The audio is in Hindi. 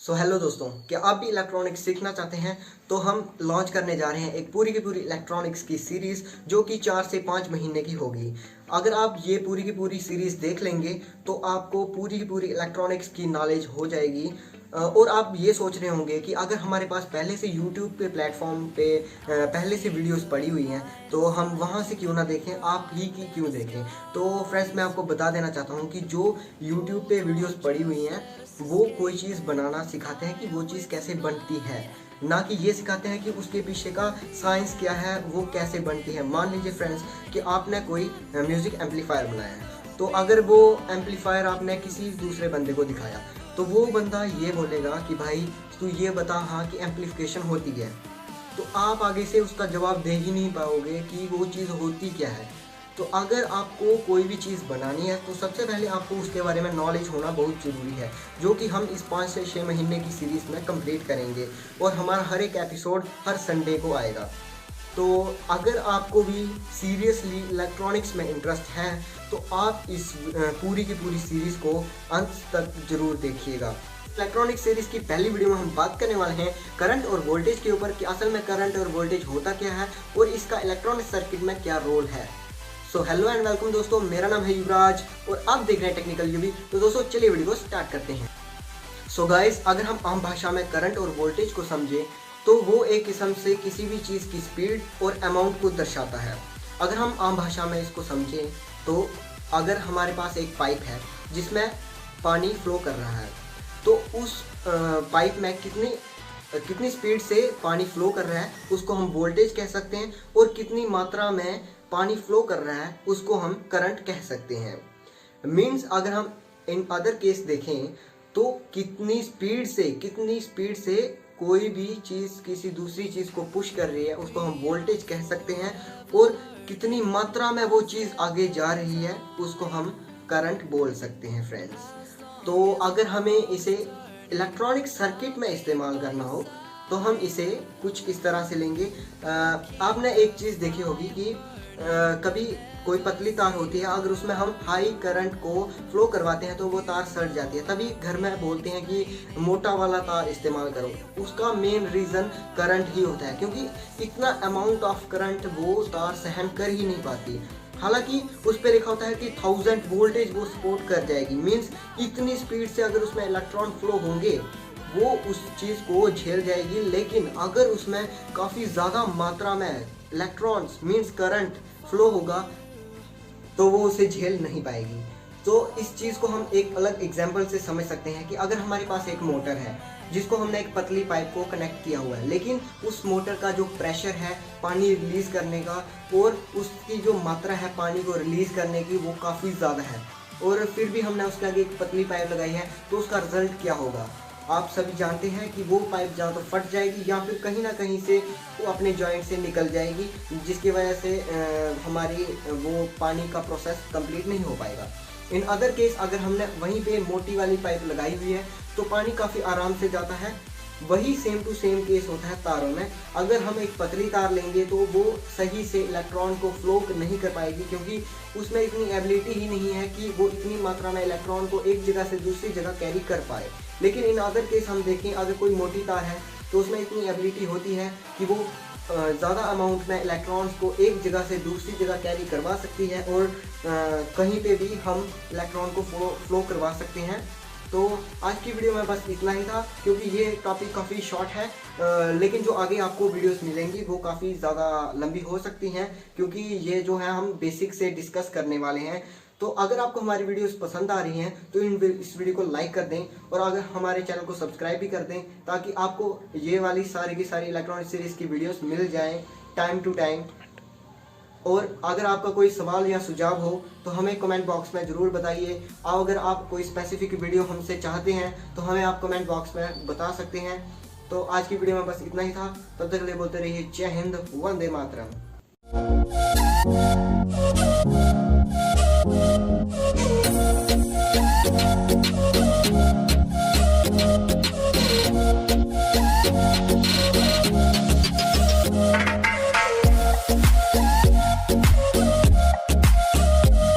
सो हेलो दोस्तों, क्या आप भी इलेक्ट्रॉनिक्स सीखना चाहते हैं? तो हम लॉन्च करने जा रहे हैं एक पूरी की पूरी इलेक्ट्रॉनिक्स की सीरीज़ जो कि 4 से 5 महीने की होगी। अगर आप ये पूरी की पूरी सीरीज़ देख लेंगे तो आपको पूरी की पूरी इलेक्ट्रॉनिक्स की नॉलेज हो जाएगी। और आप ये सोच रहे होंगे कि अगर हमारे पास पहले से यूट्यूब पे प्लेटफॉर्म पे पहले से वीडियोस पड़ी हुई हैं तो हम वहाँ से क्यों ना देखें, आप ही की क्यों देखें। तो फ्रेंड्स, मैं आपको बता देना चाहता हूँ कि जो यूट्यूब पे वीडियोस पड़ी हुई हैं वो कोई चीज़ बनाना सिखाते हैं कि वो चीज़ कैसे बनती है, ना कि ये सिखाते हैं कि उसके पीछे का साइंस क्या है, वो कैसे बनती है। मान लीजिए फ्रेंड्स कि आपने कोई म्यूज़िक एम्पलीफायर बनाया है, तो अगर वो एम्पलीफायर आपने किसी दूसरे बंदे को दिखाया तो वो बंदा ये बोलेगा कि भाई तू ये बता हाँ कि एम्पलीफिकेशन होती है, तो आप आगे से उसका जवाब दे ही नहीं पाओगे कि वो चीज़ होती क्या है। तो अगर आपको कोई भी चीज़ बनानी है तो सबसे पहले आपको उसके बारे में नॉलेज होना बहुत ज़रूरी है, जो कि हम इस 5 से 6 महीने की सीरीज़ में कंप्लीट करेंगे और हमारा हर एक एपिसोड हर संडे को आएगा। तो अगर आपको भी सीरियसली इलेक्ट्रॉनिक्स में इंटरेस्ट है तो आप इस पूरी की पूरी सीरीज़ को अंत तक ज़रूर देखिएगा। इलेक्ट्रॉनिक सीरीज़ की पहली वीडियो में हम बात करने वाले हैं करंट और वोल्टेज के ऊपर कि असल में करंट और वोल्टेज होता क्या है और इसका इलेक्ट्रॉनिक सर्किट में क्या रोल है। सो हेलो एंड वेलकम दोस्तों, मेरा नाम है युवराज और आप देख रहे हैं टेक्निकल यूवी। तो दोस्तों चलिए वीडियो को स्टार्ट करते हैं। सो गाइस, अगर हम आम भाषा में करंट और वोल्टेज को समझें तो वो एक किस्म से किसी भी चीज़ की स्पीड और अमाउंट को दर्शाता है। अगर हम आम भाषा में इसको समझें तो अगर हमारे पास एक पाइप है जिसमें पानी फ्लो कर रहा है, तो उस पाइप में कितनी स्पीड से पानी फ्लो कर रहा है उसको हम वोल्टेज कह सकते हैं, और कितनी मात्रा में पानी फ्लो कर रहा है उसको हम करंट कह सकते हैं। मीन्स अगर हम इन अदर केस देखें तो कितनी स्पीड से कोई भी चीज़ किसी दूसरी चीज़ को पुश कर रही है उसको हम वोल्टेज कह सकते हैं, और कितनी मात्रा में वो चीज़ आगे जा रही है उसको हम करंट बोल सकते हैं फ्रेंड्स। तो अगर हमें इसे इलेक्ट्रॉनिक सर्किट में इस्तेमाल करना हो तो हम इसे कुछ इस तरह से लेंगे। आपने एक चीज़ देखी होगी कि कभी कोई पतली तार होती है, अगर उसमें हम हाई करंट को फ्लो करवाते हैं तो वो तार सड़ जाती है। तभी घर में बोलते हैं कि मोटा वाला तार इस्तेमाल करो। उसका मेन रीज़न करंट ही होता है, क्योंकि इतना अमाउंट ऑफ करंट वो तार सहन कर ही नहीं पाती। हालांकि उस पर लिखा होता है कि 1000 वोल्टेज वो सपोर्ट कर जाएगी। मीन्स इतनी स्पीड से अगर उसमें इलेक्ट्रॉन फ्लो होंगे वो उस चीज़ को झेल जाएगी, लेकिन अगर उसमें काफ़ी ज़्यादा मात्रा में इलेक्ट्रॉन्स मीन्स करंट फ्लो होगा तो वो उसे झेल नहीं पाएगी। तो इस चीज़ को हम एक अलग एग्जांपल से समझ सकते हैं कि अगर हमारे पास एक मोटर है जिसको हमने एक पतली पाइप को कनेक्ट किया हुआ है, लेकिन उस मोटर का जो प्रेशर है पानी रिलीज़ करने का और उसकी जो मात्रा है पानी को रिलीज़ करने की वो काफ़ी ज़्यादा है, और फिर भी हमने उसके आगे एक पतली पाइप लगाई है, तो उसका रिजल्ट क्या होगा आप सभी जानते हैं कि वो पाइप या तो फट जाएगी या फिर कहीं ना कहीं से वो अपने जॉइंट से निकल जाएगी, जिसकी वजह से हमारी वो पानी का प्रोसेस कंप्लीट नहीं हो पाएगा। इन अदर केस अगर हमने वहीं पे मोटी वाली पाइप लगाई हुई है तो पानी काफ़ी आराम से जाता है। वही सेम टू सेम केस होता है तारों में। अगर हम एक पतली तार लेंगे तो वो सही से इलेक्ट्रॉन को फ्लो नहीं कर पाएगी, क्योंकि उसमें इतनी एबिलिटी ही नहीं है कि वो इतनी मात्रा में इलेक्ट्रॉन को एक जगह से दूसरी जगह कैरी कर पाए। लेकिन इन अदर केस हम देखें, अगर कोई मोटी तार है तो उसमें इतनी एबिलिटी होती है कि वो ज़्यादा अमाउंट में इलेक्ट्रॉन्स को एक जगह से दूसरी जगह कैरी करवा सकती है, और कहीं पे भी हम इलेक्ट्रॉन को फ्लो करवा सकते हैं। तो आज की वीडियो में बस इतना ही था, क्योंकि ये टॉपिक काफ़ी शॉर्ट है, लेकिन जो आगे आपको वीडियोस मिलेंगी वो काफ़ी ज़्यादा लंबी हो सकती हैं, क्योंकि ये जो है हम बेसिक से डिस्कस करने वाले हैं। तो अगर आपको हमारी वीडियोस पसंद आ रही हैं तो इस वीडियो को लाइक कर दें, और अगर हमारे चैनल को सब्सक्राइब भी कर दें, ताकि आपको ये वाली सारी की सारी इलेक्ट्रॉनिक सीरीज़ की वीडियोस मिल जाएं टाइम टू टाइम। और अगर आपका कोई सवाल या सुझाव हो तो हमें कमेंट बॉक्स में ज़रूर बताइए। और अगर आप कोई स्पेसिफिक वीडियो हमसे चाहते हैं तो हमें आप कमेंट बॉक्स में बता सकते हैं। तो आज की वीडियो में बस इतना ही था। तब तक के लिए बोलते रहिए जय हिंद, वंदे मातरम।